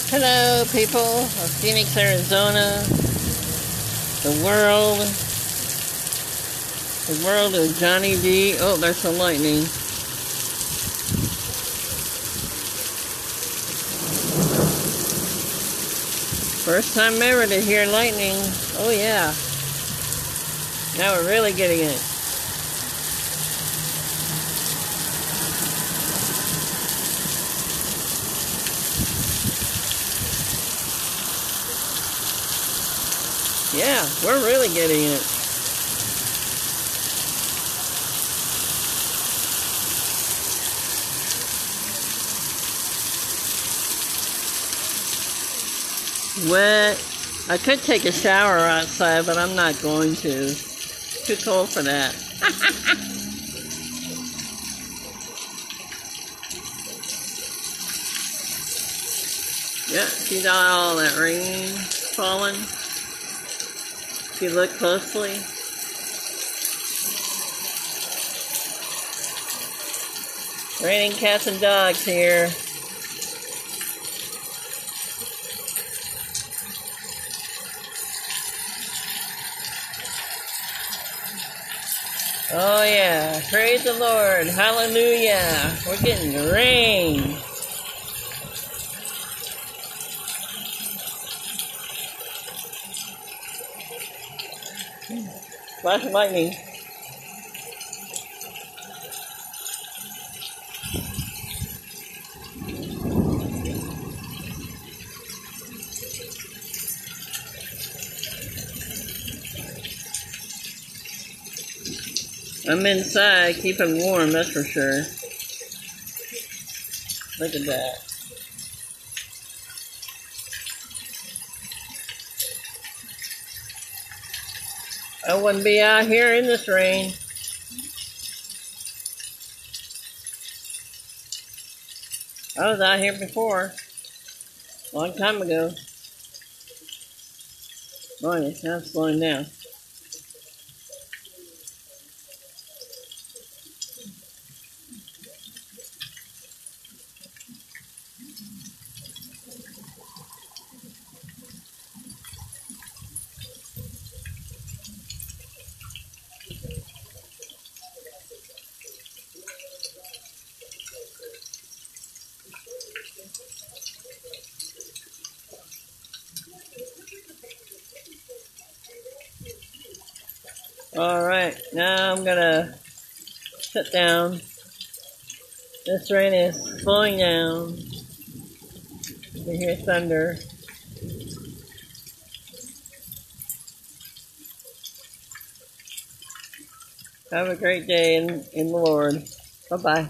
Hello, people of Phoenix, Arizona, the world of Johnny V. Oh, there's some lightning. First time ever to hear lightning. Oh yeah. Now we're really getting it. Yeah, we're really getting it. Wet. I could take a shower outside, but I'm not going to. Too cold for that. Yeah, see all that rain falling? If you look closely. Raining cats and dogs here. Oh yeah, praise the Lord, hallelujah. We're getting the rain. Flash of lightning. I'm inside, keeping warm, that's for sure. Look at that. I wouldn't be out here in this rain. I was out here before. A long time ago. Oh, it's now slowing down. Alright, now I'm gonna sit down. This rain is slowing down. You can hear thunder. Have a great day in the Lord. Bye-bye.